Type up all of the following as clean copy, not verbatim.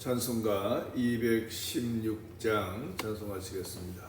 찬송가 216장 찬송하시겠습니다.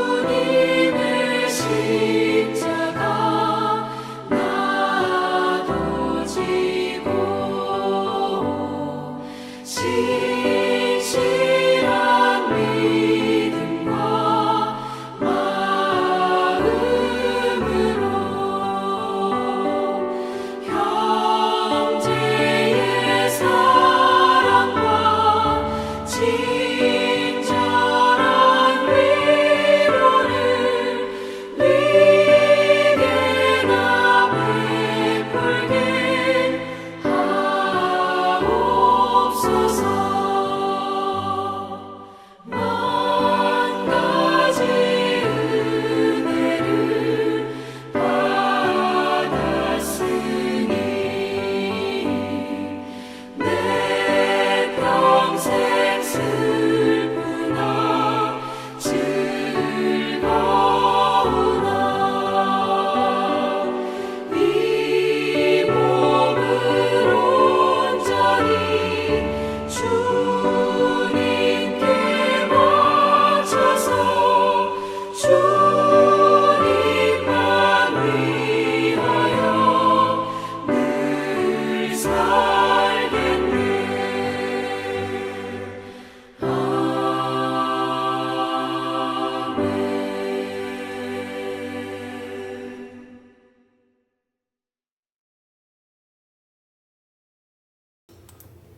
주님의 십자가 나도 지고 진실한 믿음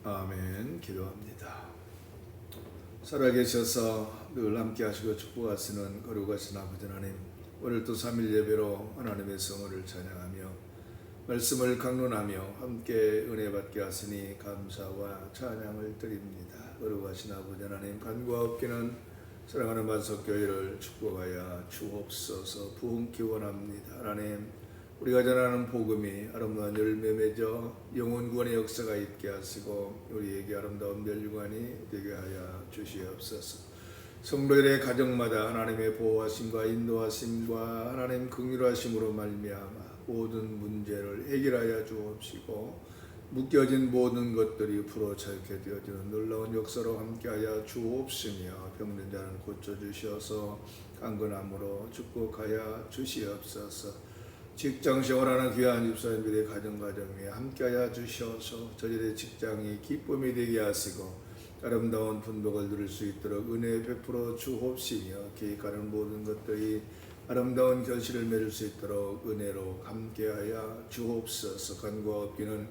아멘. 기도합니다. 살아계셔서 늘 함께 하시고 축복하시는 거룩하신 아버지 하나님, 오늘도 3일 예배로 하나님의 성호를 찬양하며 말씀을 강론하며 함께 은혜 받게 하시니 감사와 찬양을 드립니다. 거룩하신 아버지 하나님, 간과 없기는 사랑하는 만석교회를 축복하여 주옵소서. 부흥기 원합니다. 하나님, 우리가 전하는 복음이 아름다운 열매 맺어 영혼 구원의 역사가 있게 하시고 우리에게 아름다운 멸류관이 되게 하여 주시옵소서. 성도들의 가정마다 하나님의 보호하심과 인도하심과 하나님 긍휼하심으로 말미암아 모든 문제를 해결하여 주옵시고 묶여진 모든 것들이 풀어차게 되어지는 놀라운 역사로 함께하여 주옵시며 병든 자는 고쳐주셔서 강건함으로 축복하여 주시옵소서. 직장 생활하는 귀한 집사님들의 가정에 함께하여 주셔서 저희들의 직장이 기쁨이 되게 하시고 아름다운 분복을 누릴 수 있도록 은혜 베풀어 주옵시며 계획하는 모든 것들이 아름다운 결실을 맺을 수 있도록 은혜로 함께하여 주옵소서. 간과 없기는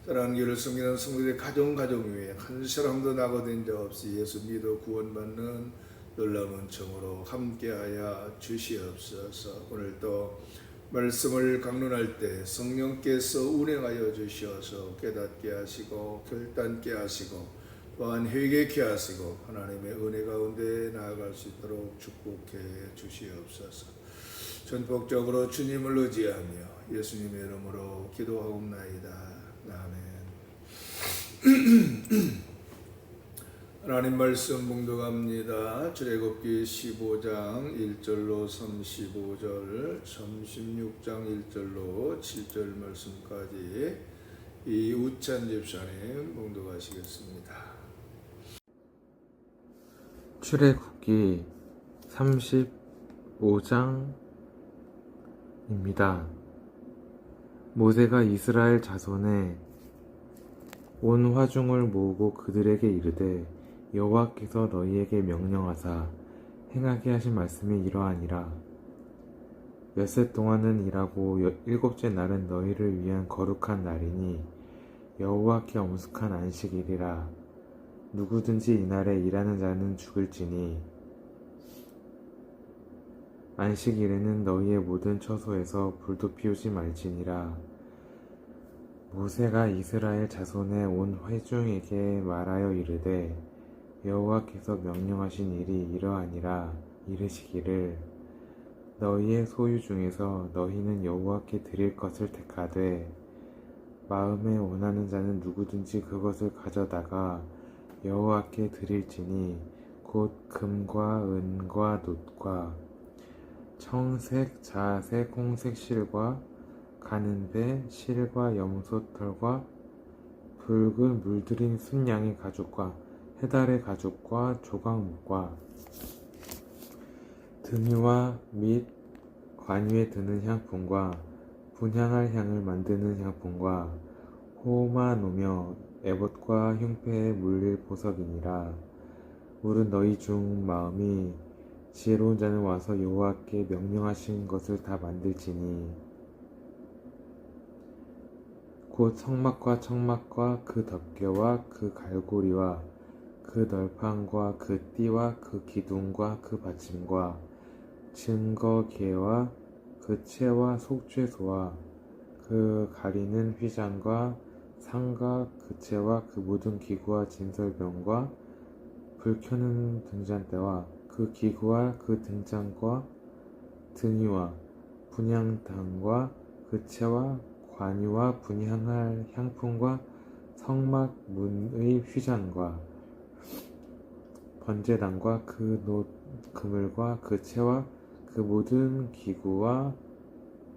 사랑하는 교회를 섬기는 성도들의 가정 위에 한 사람도 낙오된 자 없이 예수 믿어 구원받는 놀라운 은총으로 함께하여 주시옵소서. 오늘도 말씀을 강론할 때 성령께서 운행하여 주셔서 깨닫게 하시고 결단케 하시고 또한 회개케 하시고 하나님의 은혜 가운데 나아갈 수 있도록 축복해 주시옵소서. 전폭적으로 주님을 의지하며 예수님의 이름으로 기도하옵나이다. 아멘. 하나님 말씀 봉독합니다. 출애굽기 15장 1절로 35절, 36장 1절로 7절 말씀까지 이우찬 집사님 봉독하시겠습니다. 출애굽기 35장입니다. 모세가 이스라엘 자손의 온 화중을 모으고 그들에게 이르되 여호와께서 너희에게 명령하사 행하게 하신 말씀이 이러하니라. 엿새 동안은 일하고 일곱째 날은 너희를 위한 거룩한 날이니 여호와께 엄숙한 안식일이라. 누구든지 이날에 일하는 자는 죽을지니 안식일에는 너희의 모든 처소에서 불도 피우지 말지니라. 모세가 이스라엘 자손의 온 회중에게 말하여 이르되 여호와께서 명령하신 일이 이러하니라. 이르시기를 너희의 소유 중에서 너희는 여호와께 드릴 것을 택하되 마음에 원하는 자는 누구든지 그것을 가져다가 여호와께 드릴지니 곧 금과 은과 놋과 청색, 자색, 홍색 실과 가는배, 실과 염소털과 붉은 물들인 순양의 가죽과 해달의 가죽과 조각목과 등유와 및 관유에 드는 향품과 분향할 향을 만드는 향품과 호마 노며 에봇과 흉패에 물릴 보석이니라. 물은 너희 중 마음이 지혜로운 자는 와서 여호와께 명령하신 것을 다 만들지니 곧 성막과 청막과 그 덮개와 그 갈고리와 그 널판과 그 띠와 그 기둥과 그 받침과 증거계와 그 채와 속죄소와 그 가리는 휘장과 상과 그 채와 그 모든 기구와 진설병과 불 켜는 등잔대와 그 기구와 그 등잔과 등이와 분향단과 그 채와 관유와 분향할 향품과 성막 문의 휘장과 번제단과 그 놋 그물과 그 채와 그 모든 기구와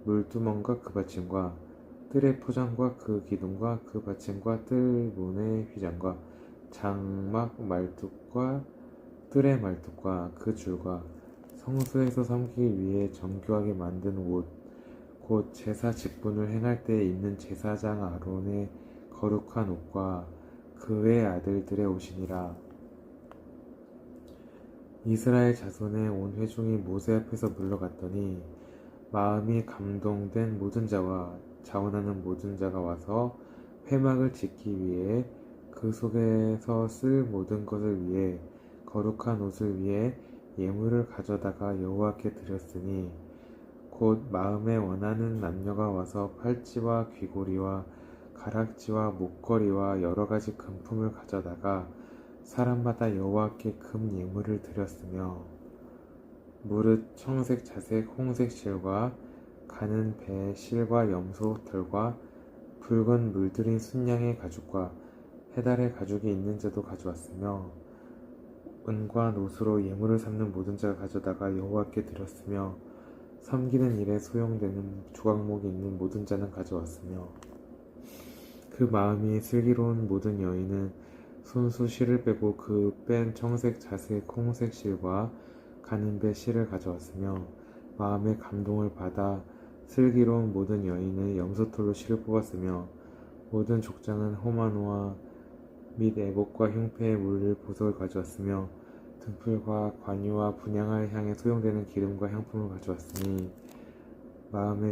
물두멍과 그 받침과 뜰의 포장과 그 기둥과 그 받침과 뜰문의 휘장과 장막 말뚝과 뜰의 말뚝과 그 줄과 성소에서 섬기기 위해 정교하게 만든 옷 곧 제사 직분을 행할 때 입는 제사장 아론의 거룩한 옷과 그의 아들들의 옷이니라. 이스라엘 자손의 온 회중이 모세 앞에서 물러갔더니 마음이 감동된 모든 자와 자원하는 모든 자가 와서 회막을 짓기 위해 그 속에서 쓸 모든 것을 위해 거룩한 옷을 위해 예물을 가져다가 여호와께 드렸으니 곧 마음에 원하는 남녀가 와서 팔찌와 귀고리와 가락지와 목걸이와 여러 가지 금품을 가져다가 사람마다 여호와께 금 예물을 드렸으며 무릇 청색, 자색, 홍색 실과 가는 배 실과 염소 털과 붉은 물들인 순양의 가죽과 해달의 가죽이 있는 자도 가져왔으며 은과 노수로 예물을 삼는 모든 자가 가져다가 여호와께 드렸으며 섬기는 일에 소용되는 조각목이 있는 모든 자는 가져왔으며 그 마음이 슬기로운 모든 여인은 손수 실을 빼고 그 뺀 청색, 자색, 홍색 실과 가는 배 실을 가져왔으며 마음의 감동을 받아 슬기로운 모든 여인은 염소털로 실을 뽑았으며 모든 족장은 호마노와 및 애복과 흉패에 물릴 보석을 가져왔으며 등불과 관유와 분향할 향에 소용되는 기름과 향품을 가져왔으니 마음에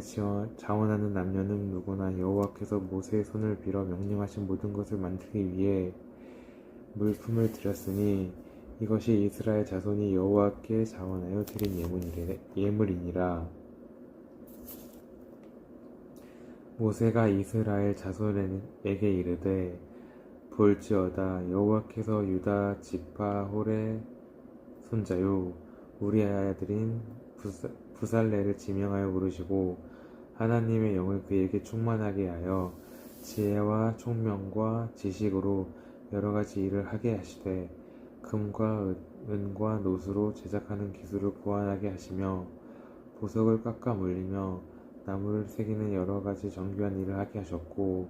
자원하는 남녀는 누구나 여호와께서 모세의 손을 빌어 명령하신 모든 것을 만들기 위해 물품을 드렸으니 이것이 이스라엘 자손이 여호와께 자원하여 드린 예물이니라. 모세가 이스라엘 자손에게 이르되 볼지어다 여호와께서 유다 지파 홀의 손자요 우리 아들인 부살레를 지명하여 부르시고 하나님의 영을 그에게 충만하게 하여 지혜와 총명과 지식으로 여러 가지 일을 하게 하시되 금과 은과 노수로 제작하는 기술을 보완하게 하시며 보석을 깎아 물리며 나무를 새기는 여러 가지 정교한 일을 하게 하셨고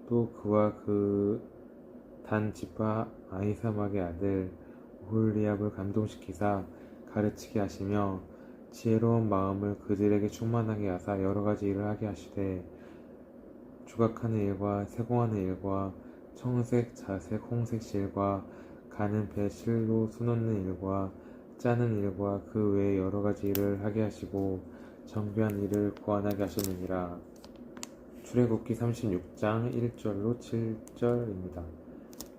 또 그와 그 단 지파 아히사막의 아들 오홀리압을 감동시키사 가르치게 하시며 지혜로운 마음을 그들에게 충만하게 하사 여러 가지 일을 하게 하시되 조각하는 일과 세공하는 일과 청색, 자색, 홍색 실과 가는 배 실로 수놓는 일과 짜는 일과 그 외에 여러 가지 일을 하게 하시고 정교한 일을 보완하게 하셨느니라. 출애굽기 36장 1절로 7절입니다.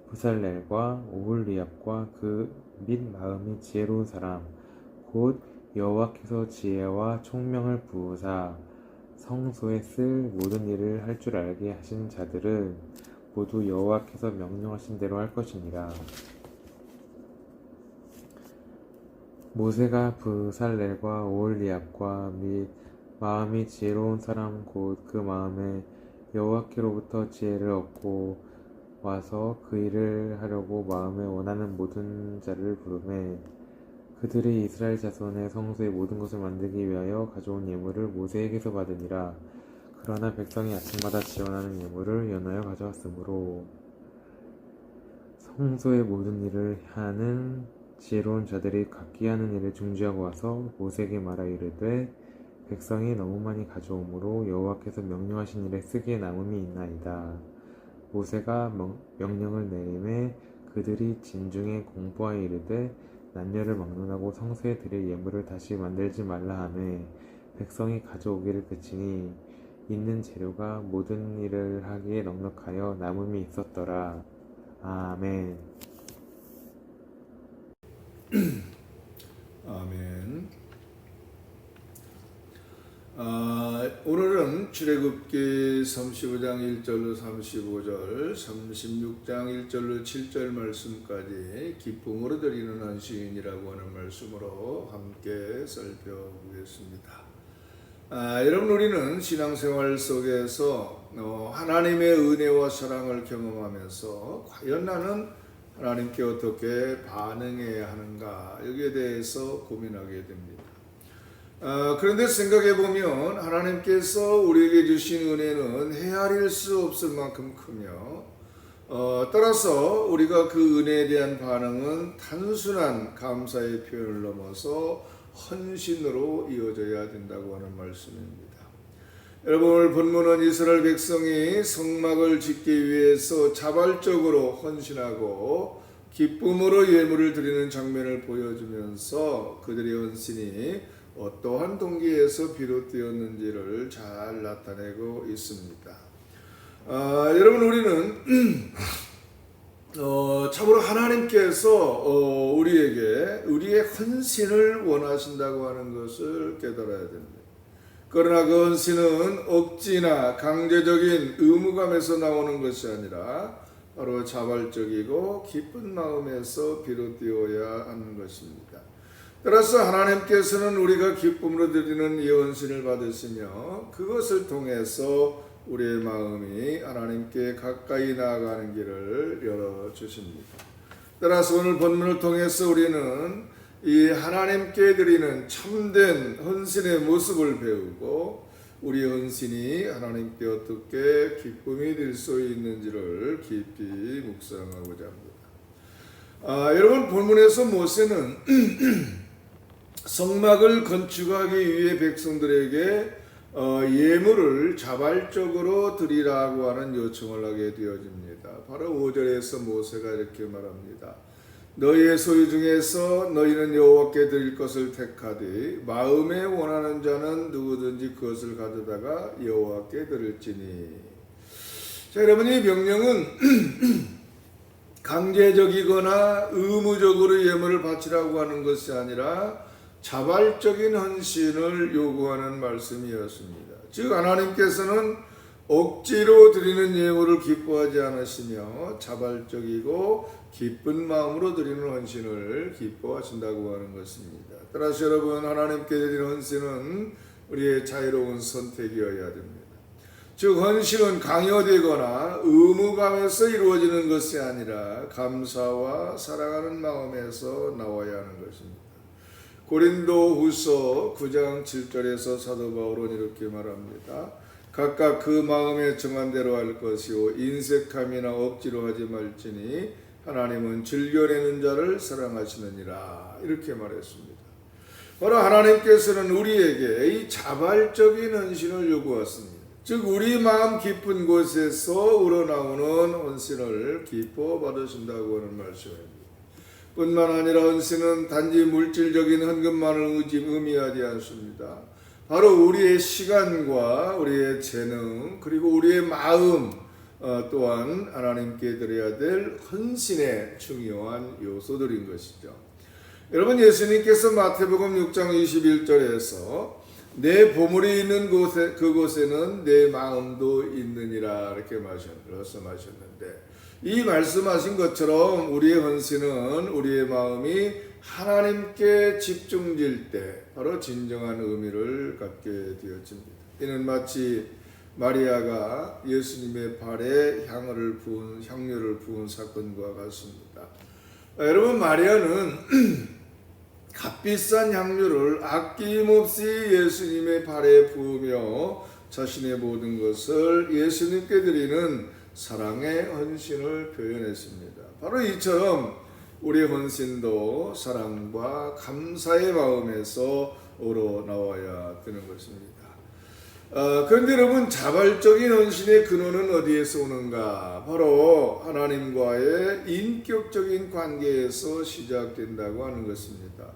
부살렐과 오홀리압과 그 및 마음이 지혜로운 사람 곧 여호와께서 지혜와 총명을 부으사 성소에 쓸 모든 일을 할 줄 알게 하신 자들은 모두 여호와께서 명령하신 대로 할 것이니라. 모세가 부살렐과 오홀리압과 및 마음이 지혜로운 사람 곧 그 마음에 여호와께로부터 지혜를 얻고 와서 그 일을 하려고 마음에 원하는 모든 자를 부르매 그들이 이스라엘 자손의 성소의 모든 것을 만들기 위하여 가져온 예물을 모세에게서 받으니라. 그러나 백성이 아침마다 지원하는 예물을 연하여 가져왔으므로 성소의 모든 일을 하는 지혜로운 자들이 각기 하는 일을 중지하고 와서 모세에게 말하 이르되 백성이 너무 많이 가져오므로 여호와께서 명령하신 일에 쓰기에 남음이 있나이다. 모세가 명령을 내리매 그들이 진중에 공포하여 이르되 남녀를 막론하고 성소에 드릴 예물을 다시 만들지 말라 하매 백성이 가져오기를 그치니 있는 재료가 모든 일을 하기에 넉넉하여 남음이 있었더라. 아멘. 아멘. 오늘은 출애굽기 35장 1절로 35절, 36장 1절로 7절 말씀까지 기쁨으로 드리는 헌신이라고 하는 말씀으로 함께 살펴보겠습니다. 여러분, 우리는 신앙생활 속에서 하나님의 은혜와 사랑을 경험하면서 과연 나는 하나님께 어떻게 반응해야 하는가, 여기에 대해서 고민하게 됩니다. 그런데 생각해보면 하나님께서 우리에게 주신 은혜는 헤아릴 수 없을 만큼 크며 따라서 우리가 그 은혜에 대한 반응은 단순한 감사의 표현을 넘어서 헌신으로 이어져야 된다고 하는 말씀입니다. 여러분, 오늘 본문은 이스라엘 백성이 성막을 짓기 위해서 자발적으로 헌신하고 기쁨으로 예물을 드리는 장면을 보여주면서 그들의 헌신이 어떠한 동기에서 비롯되었는지를 잘 나타내고 있습니다. 여러분, 우리는 하나님께서 우리에게 우리의 헌신을 원하신다고 하는 것을 깨달아야 됩니다. 그러나 그 헌신은 억지나 강제적인 의무감에서 나오는 것이 아니라 바로 자발적이고 기쁜 마음에서 비롯되어야 하는 것입니다. 따라서 하나님께서는 우리가 기쁨으로 드리는 이 헌신을 받으시며 그것을 통해서 우리의 마음이 하나님께 가까이 나아가는 길을 열어주십니다. 따라서 오늘 본문을 통해서 우리는 이 하나님께 드리는 참된 헌신의 모습을 배우고 우리 헌신이 하나님께 어떻게 기쁨이 될 수 있는지를 깊이 묵상하고자 합니다. 여러분, 본문에서 모세는 성막을 건축하기 위해 백성들에게 예물을 자발적으로 드리라고 하는 요청을 하게 되어집니다. 바로 5절에서 모세가 이렇게 말합니다. 너희의 소유 중에서 너희는 여호와께 드릴 것을 택하되 마음에 원하는 자는 누구든지 그것을 가져다가 여호와께 드릴지니. 자, 여러분, 이 명령은 강제적이거나 의무적으로 예물을 바치라고 하는 것이 아니라 자발적인 헌신을 요구하는 말씀이었습니다. 즉 하나님께서는 억지로 드리는 예물을 기뻐하지 않으시며 자발적이고 기쁜 마음으로 드리는 헌신을 기뻐하신다고 하는 것입니다. 따라서 여러분, 하나님께 드리는 헌신은 우리의 자유로운 선택이어야 됩니다. 즉 헌신은 강요되거나 의무감에서 이루어지는 것이 아니라 감사와 사랑하는 마음에서 나와야 하는 것입니다. 고린도후서 9장 7절에서 사도 바울은 이렇게 말합니다. 각각 그 마음에 정한 대로 할 것이요 인색함이나 억지로 하지 말지니 하나님은 즐겨내는 자를 사랑하시느니라. 이렇게 말했습니다. 바로 하나님께서는 우리에게 이 자발적인 헌신을 요구하십니다. 즉 우리 마음 깊은 곳에서 우러나오는 헌신을 기뻐 받으신다고 하는 말씀입니다. 뿐만 아니라 헌신은 단지 물질적인 헌금만을 의미하지 않습니다. 바로 우리의 시간과 우리의 재능 그리고 우리의 마음 또한 하나님께 드려야 될 헌신의 중요한 요소들인 것이죠. 여러분, 예수님께서 마태복음 6장 21절에서 내 보물이 있는 곳에 그곳에는 내 마음도 있느니라 이렇게 말씀하셨는데, 이 말씀하신 것처럼 우리의 헌신은 우리의 마음이 하나님께 집중될 때 바로 진정한 의미를 갖게 되어집니다. 이는 마치 마리아가 예수님의 발에 향유를 부은 사건과 같습니다. 여러분, 마리아는 값비싼 향유를 아낌없이 예수님의 발에 부으며 자신의 모든 것을 예수님께 드리는 사랑의 헌신을 표현했습니다. 바로 이처럼 우리 헌신도 사랑과 감사의 마음에서 우러나와야 되는 것입니다. 그런데 여러분, 자발적인 헌신의 근원은 어디에서 오는가? 바로 하나님과의 인격적인 관계에서 시작된다고 하는 것입니다.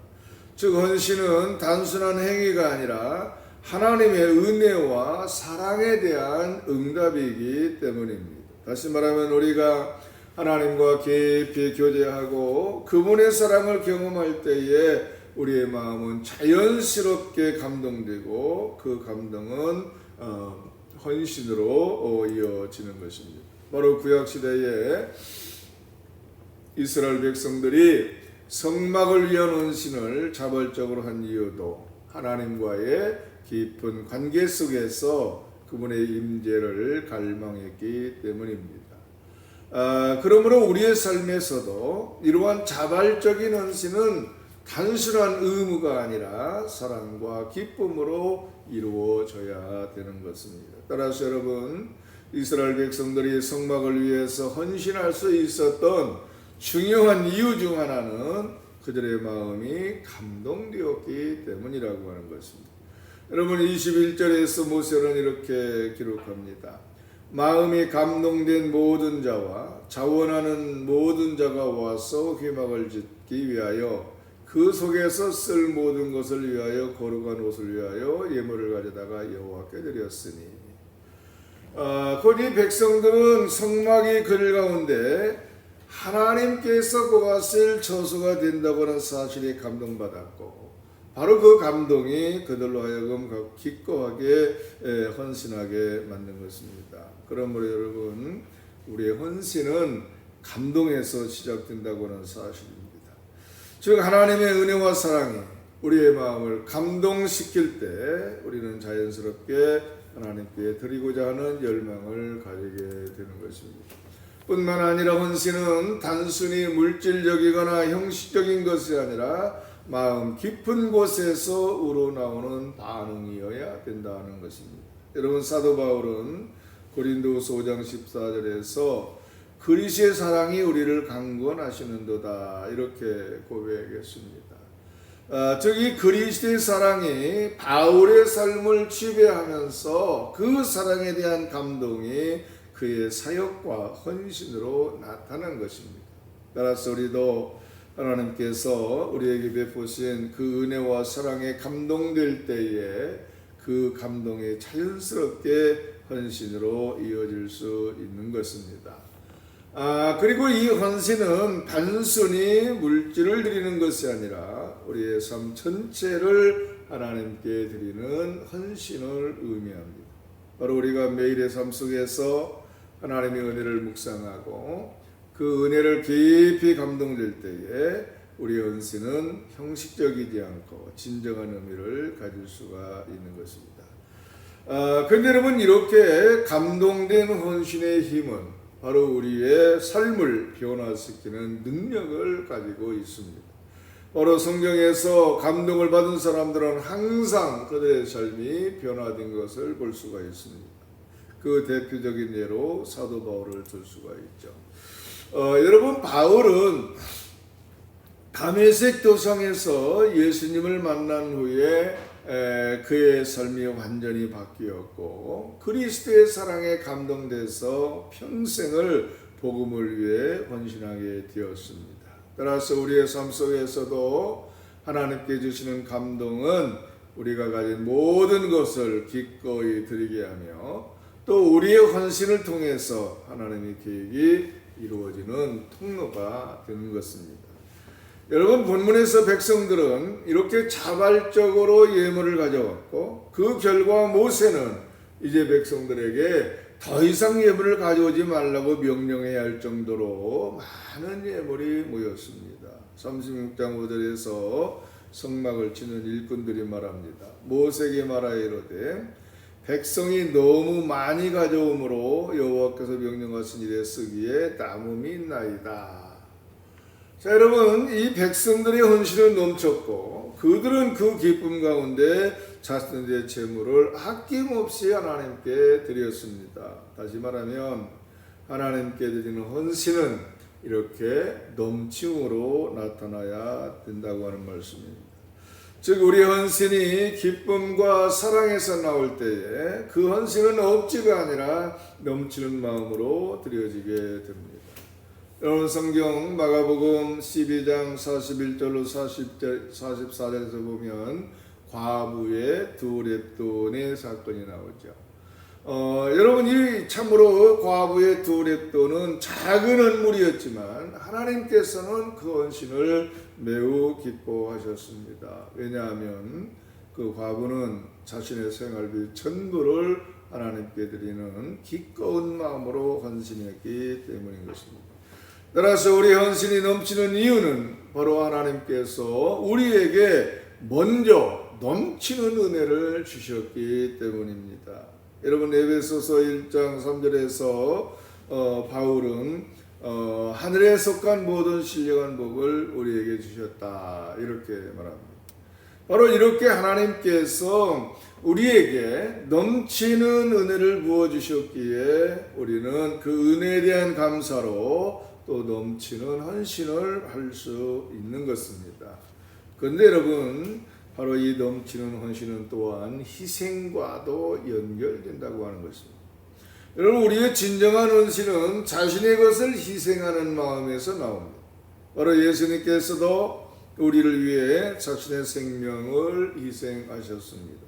즉 헌신은 단순한 행위가 아니라 하나님의 은혜와 사랑에 대한 응답이기 때문입니다. 다시 말하면 우리가 하나님과 깊이 교제하고 그분의 사랑을 경험할 때에 우리의 마음은 자연스럽게 감동되고 그 감동은 헌신으로 이어지는 것입니다. 바로 구약시대에 이스라엘 백성들이 성막을 위한 헌신을 자발적으로 한 이유도 하나님과의 깊은 관계 속에서 그분의 임재를 갈망했기 때문입니다. 그러므로 우리의 삶에서도 이러한 자발적인 헌신은 단순한 의무가 아니라 사랑과 기쁨으로 이루어져야 되는 것입니다. 따라서 여러분, 이스라엘 백성들이 성막을 위해서 헌신할 수 있었던 중요한 이유 중 하나는 그들의 마음이 감동되었기 때문이라고 하는 것입니다. 여러분, 21절에서 모세는 이렇게 기록합니다. 마음이 감동된 모든 자와 자원하는 모든 자가 와서 회막을 짓기 위하여 그 속에서 쓸 모든 것을 위하여 거룩한 옷을 위하여 예물을 가져다가 여호와께 드렸으니. 곧 이 백성들은 성막이 그들 가운데 하나님께서 보았을 처소가 된다고 하는 사실에 감동받았고 바로 그 감동이 그들로 하여금 기꺼하게 헌신하게 만든 것입니다. 그러므로 여러분 우리의 헌신은 감동에서 시작된다고 하는 사실입니다. 즉 하나님의 은혜와 사랑이 우리의 마음을 감동시킬 때 우리는 자연스럽게 하나님께 드리고자 하는 열망을 가지게 되는 것입니다. 뿐만 아니라 헌신은 단순히 물질적이거나 형식적인 것이 아니라 마음 깊은 곳에서 우러나오는 반응이어야 된다는 것입니다. 여러분 사도 바울은 고린도후서 5장 14절에서 그리스도의 사랑이 우리를 강권하시는도다 이렇게 고백했습니다. 즉 이 그리스도의 사랑이 바울의 삶을 지배하면서 그 사랑에 대한 감동이 그의 사역과 헌신으로 나타난 것입니다. 따라서 우리도 하나님께서 우리에게 베푸신 그 은혜와 사랑에 감동될 때에 그 감동이 자연스럽게 헌신으로 이어질 수 있는 것입니다. 그리고 이 헌신은 단순히 물질을 드리는 것이 아니라 우리의 삶 전체를 하나님께 드리는 헌신을 의미합니다. 바로 우리가 매일의 삶 속에서 하나님의 은혜를 묵상하고 그 은혜를 깊이 감동될 때에 우리의 헌신은 형식적이지 않고 진정한 의미를 가질 수가 있는 것입니다. 그런데 여러분 이렇게 감동된 헌신의 힘은 바로 우리의 삶을 변화시키는 능력을 가지고 있습니다. 바로 성경에서 감동을 받은 사람들은 항상 그들의 삶이 변화된 것을 볼 수가 있습니다. 그 대표적인 예로 사도 바울을 들 수가 있죠. 여러분 바울은 다메섹 도상에서 예수님을 만난 후에 그의 삶이 완전히 바뀌었고 그리스도의 사랑에 감동돼서 평생을 복음을 위해 헌신하게 되었습니다. 따라서 우리의 삶 속에서도 하나님께 주시는 감동은 우리가 가진 모든 것을 기꺼이 드리게 하며 또 우리의 헌신을 통해서 하나님의 계획이 이루어지는 통로가 되는 것입니다. 여러분 본문에서 백성들은 이렇게 자발적으로 예물을 가져왔고 그 결과 모세는 이제 백성들에게 더 이상 예물을 가져오지 말라고 명령해야 할 정도로 많은 예물이 모였습니다. 36장 5절에서 성막을 치는 일꾼들이 말합니다. 모세에게 말하여 이르되 백성이 너무 많이 가져오므로 여호와께서 명령하신 일에 쓰기에 남음이 있나이다. 자 여러분 이 백성들의 헌신은 넘쳤고 그들은 그 기쁨 가운데 자신들의 재물을 아낌없이 하나님께 드렸습니다. 다시 말하면 하나님께 드리는 헌신은 이렇게 넘침으로 나타나야 된다고 하는 말씀입니다. 즉 우리 헌신이 기쁨과 사랑에서 나올 때에 그 헌신은 억지가 아니라 넘치는 마음으로 드려지게 됩니다. 여러분 성경 마가복음 12장 41절로 44절에서 보면 과부의 두 렙돈의 사건이 나오죠. 여러분 이 참으로 과부의 두 렙돈은 작은 헌물이었지만 하나님께서는 그 헌신을 매우 기뻐하셨습니다. 왜냐하면 그 과부는 자신의 생활비 전부를 하나님께 드리는 기꺼운 마음으로 헌신했기 때문인 것입니다. 따라서 우리 헌신이 넘치는 이유는 바로 하나님께서 우리에게 먼저 넘치는 은혜를 주셨기 때문입니다. 여러분 에베소서 1장 3절에서 바울은 하늘에 속한 모든 신령한 복을 우리에게 주셨다 이렇게 말합니다. 바로 이렇게 하나님께서 우리에게 넘치는 은혜를 부어주셨기에 우리는 그 은혜에 대한 감사로 또 넘치는 헌신을 할 수 있는 것입니다. 그런데 여러분 바로 이 넘치는 헌신은 또한 희생과도 연결된다고 하는 것입니다. 여러분 우리의 진정한 헌신은 자신의 것을 희생하는 마음에서 나옵니다. 바로 예수님께서도 우리를 위해 자신의 생명을 희생하셨습니다.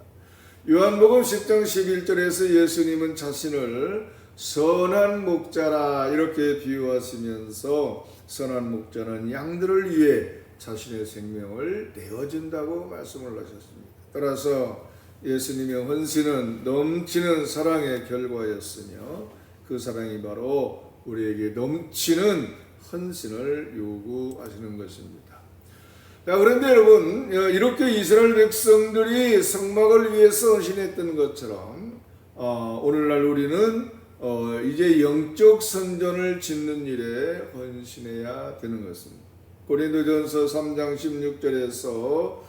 요한복음 10장 11절에서 예수님은 자신을 선한 목자라 이렇게 비유하시면서 선한 목자는 양들을 위해 자신의 생명을 내어준다고 말씀을 하셨습니다. 따라서 예수님의 헌신은 넘치는 사랑의 결과였으며 그 사랑이 바로 우리에게 넘치는 헌신을 요구하시는 것입니다. 자, 그런데 여러분, 이렇게 이스라엘 백성들이 성막을 위해서 헌신했던 것처럼 오늘날 우리는 이제 영적 성전을 짓는 일에 헌신해야 되는 것입니다. 고린도전서 3장 16절에서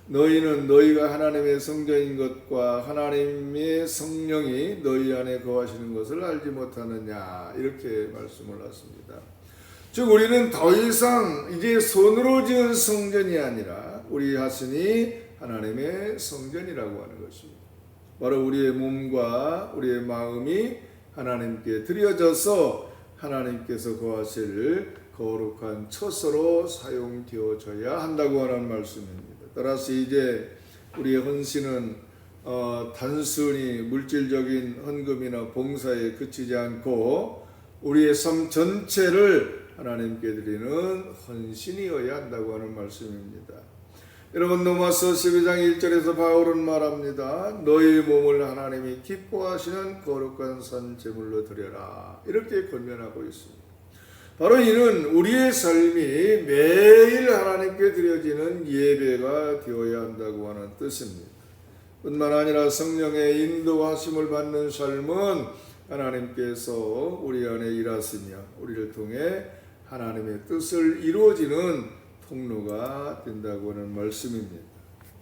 너희는 너희가 하나님의 성전인 것과 하나님의 성령이 너희 안에 거하시는 것을 알지 못하느냐 이렇게 말씀을 하십니다. 즉 우리는 더 이상 이제 손으로 지은 성전이 아니라 우리 자신이 하나님의 성전이라고 하는 것입니다. 바로 우리의 몸과 우리의 마음이 하나님께 드려져서 하나님께서 거하실 거룩한 처소로 사용되어져야 한다고 하는 말씀입니다. 따라서 이제 우리의 헌신은 단순히 물질적인 헌금이나 봉사에 그치지 않고 우리의 삶 전체를 하나님께 드리는 헌신이어야 한다고 하는 말씀입니다. 여러분 로마서 12장 1절에서 바울은 말합니다. 너희 몸을 하나님이 기뻐하시는 거룩한 산 제물로 드려라 이렇게 권면하고 있습니다. 바로 이는 우리의 삶이 매일 하나님께 드려지는 예배가 되어야 한다고 하는 뜻입니다. 뿐만 아니라 성령의 인도하심을 받는 삶은 하나님께서 우리 안에 일하시며 우리를 통해 하나님의 뜻을 이루어지는 통로가 된다고 하는 말씀입니다.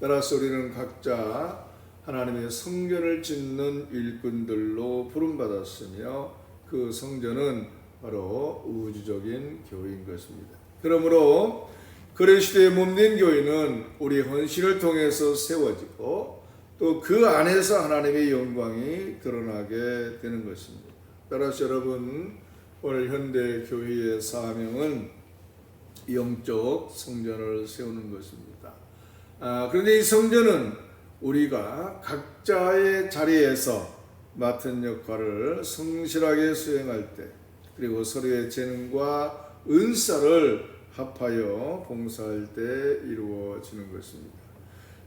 따라서 우리는 각자 하나님의 성전을 짓는 일꾼들로 부름받았으며 그 성전은 바로 우주적인 교회인 것입니다. 그러므로 그리스도의 몸된 교회는 우리 헌신을 통해서 세워지고 또 그 안에서 하나님의 영광이 드러나게 되는 것입니다. 따라서 여러분 오늘 현대 교회의 사명은 영적 성전을 세우는 것입니다. 그런데 이 성전은 우리가 각자의 자리에서 맡은 역할을 성실하게 수행할 때 그리고 서로의 재능과 은사를 합하여 봉사할 때 이루어지는 것입니다.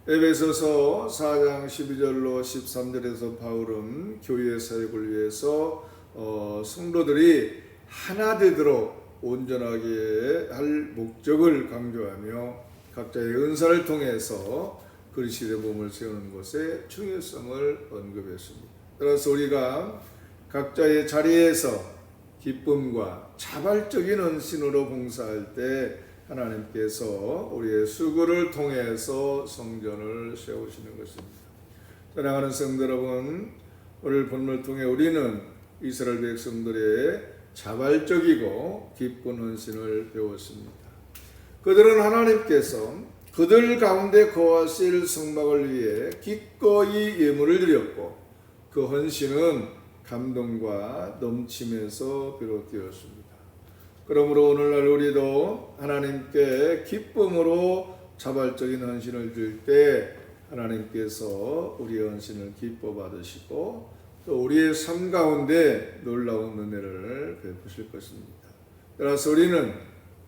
에베소서 4장 12절로 13절에서 바울은 교회 사역을 위해서 성도들이 하나 되도록 온전하게 할 목적을 강조하며 각자의 은사를 통해서 그리스도의 몸을 세우는 것의 중요성을 언급했습니다. 따라서 우리가 각자의 자리에서 기쁨과 자발적인 헌신으로 봉사할 때 하나님께서 우리의 수고를 통해서 성전을 세우시는 것입니다. 사랑하는 성도 여러분, 오늘 본문을 통해 우리는 이스라엘 백성들의 자발적이고 기쁜 헌신을 배웠습니다. 그들은 하나님께서 그들 가운데 거하실 성막을 위해 기꺼이 예물을 드렸고 그 헌신은 감동과 넘침에서 비롯되었습니다. 그러므로 오늘날 우리도 하나님께 기쁨으로 자발적인 헌신을 드릴 때 하나님께서 우리의 헌신을 기뻐 받으시고 또 우리의 삶 가운데 놀라운 은혜를 베푸실 것입니다. 따라서 우리는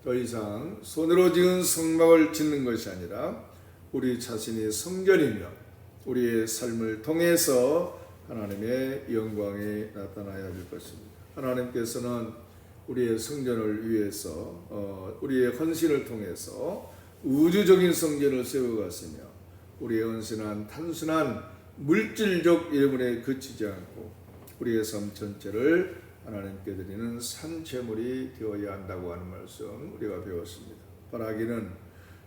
더 이상 손으로 지은 성막을 짓는 것이 아니라 우리 자신이 성전이며 우리의 삶을 통해서 하나님의 영광이 나타나야 할 것입니다. 하나님께서는 우리의 성전을 위해서 우리의 헌신을 통해서 우주적인 성전을 세워가시며 우리의 헌신은 단순한 물질적 예물에 그치지 않고 우리의 삶 전체를 하나님께 드리는 산제물이 되어야 한다고 하는 말씀 우리가 배웠습니다. 바라기는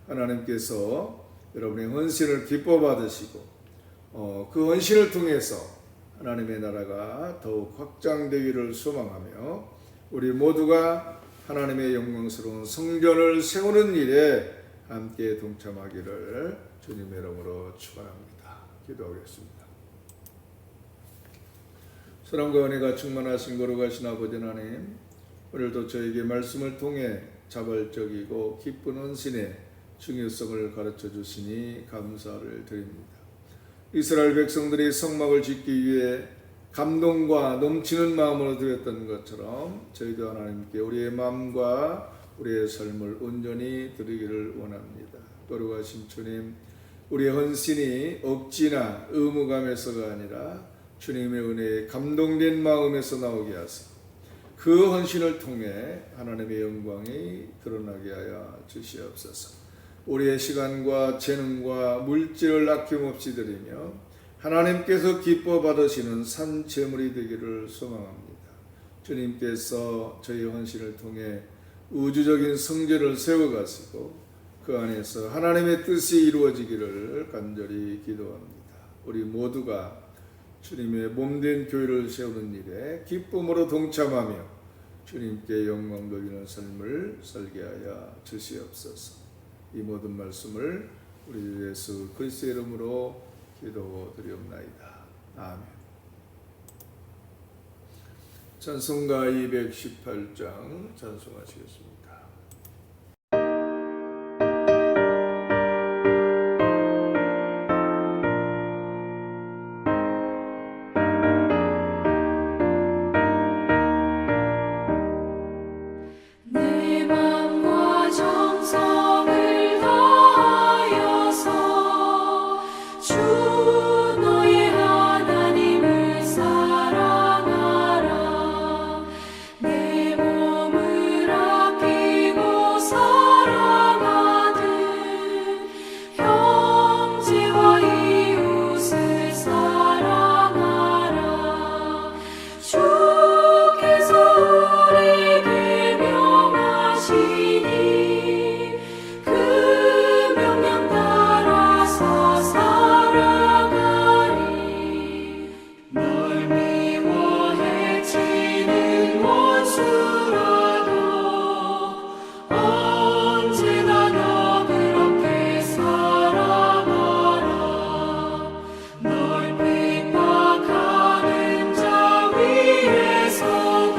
하나님께서 여러분의 헌신을 기뻐 받으시고 그 헌신을 통해서 하나님의 나라가 더욱 확장되기를 소망하며 우리 모두가 하나님의 영광스러운 성전을 세우는 일에 함께 동참하기를 주님의 이름으로 축원합니다. 기도하겠습니다. 사랑과 은혜가 충만하신 거룩하신 아버지 하나님, 오늘도 저에게 말씀을 통해 자발적이고 기쁜 헌신의 중요성을 가르쳐 주시니 감사를 드립니다. 이스라엘 백성들이 성막을 짓기 위해 감동과 넘치는 마음으로 드렸던 것처럼 저희도 하나님께 우리의 마음과 우리의 삶을 온전히 드리기를 원합니다. 거룩하신 주님, 우리의 헌신이 억지나 의무감에서가 아니라 주님의 은혜에 감동된 마음에서 나오게 하사 그 헌신을 통해 하나님의 영광이 드러나게 하여 주시옵소서. 우리의 시간과 재능과 물질을 아낌없이 드리며 하나님께서 기뻐 받으시는 산 제물이 되기를 소망합니다. 주님께서 저희 헌신을 통해 우주적인 성전을 세워가시고 그 안에서 하나님의 뜻이 이루어지기를 간절히 기도합니다. 우리 모두가 주님의 몸된 교회를 세우는 일에 기쁨으로 동참하며 주님께 영광 돌리는 삶을 살게 하여 주시옵소서. 이 모든 말씀을 우리 주 예수 그리스도의 이름으로 기도드리옵나이다. 아멘. 찬송가 218장 찬송하시겠습니다. 내 맘과 정성을 다하여서 주 너의 하나님을 사랑하라. 내 몸을 아끼고 사랑하듯 형제와 이웃을 사랑하라. 주께서 우리에게 명하시니 그 명령 따라서 살아가리. 널 미워 해치는 원수라도 언제나 너 그렇게 사랑하라. 널 핍박하는 자 위에서도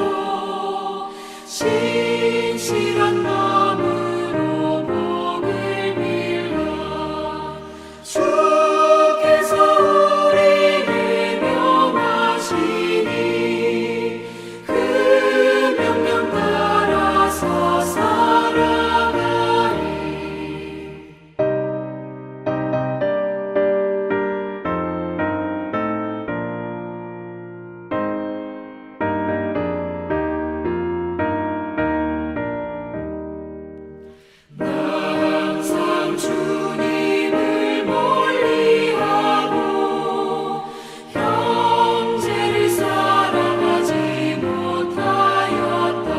신실한 마음으로 복을 빌라. 주께서 우리에게 명하시니 그 명령 따라서 살아가리. 항상 주님을 멀리하고 형제를 사랑하지 못하였다.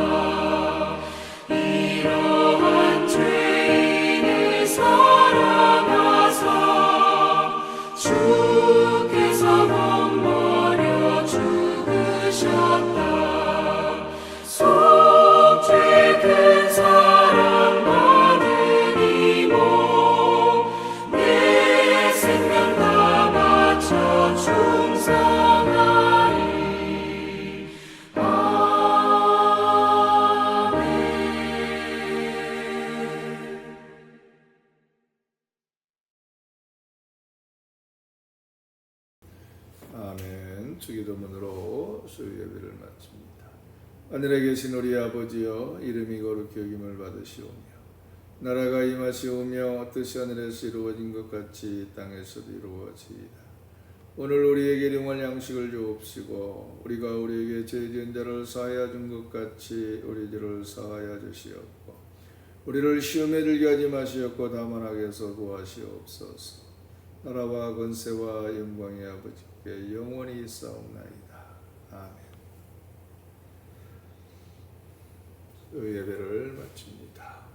이러한 죄인을 사랑하사 주께서 몸 버려 죽으셨다. 속죄 큰 사랑 받은 이모 내 생명 다 바쳐 충성하리. 아멘. 아멘. 주기도문으로 수요 예배를 마칩니다. 하늘에 계신 우리 아버지여, 이름이 거룩히 여김을 받으시오며 나라가 임하시오며 뜻이 하늘에서 이루어진 것 같이 이 땅에서도 이루어지이다. 오늘 우리에게 일용할 양식을 주옵시고 우리가 우리에게 죄 지은 자를 사하여 준 것 같이 우리 죄를 사하여 주시옵고 우리를 시험에 들게 하지 마시옵고 다만 악에서 구하시옵소서. 나라와 권세와 영광의 아버지께 영원히 있사옵나이다. 아멘. 예배를 마칩니다.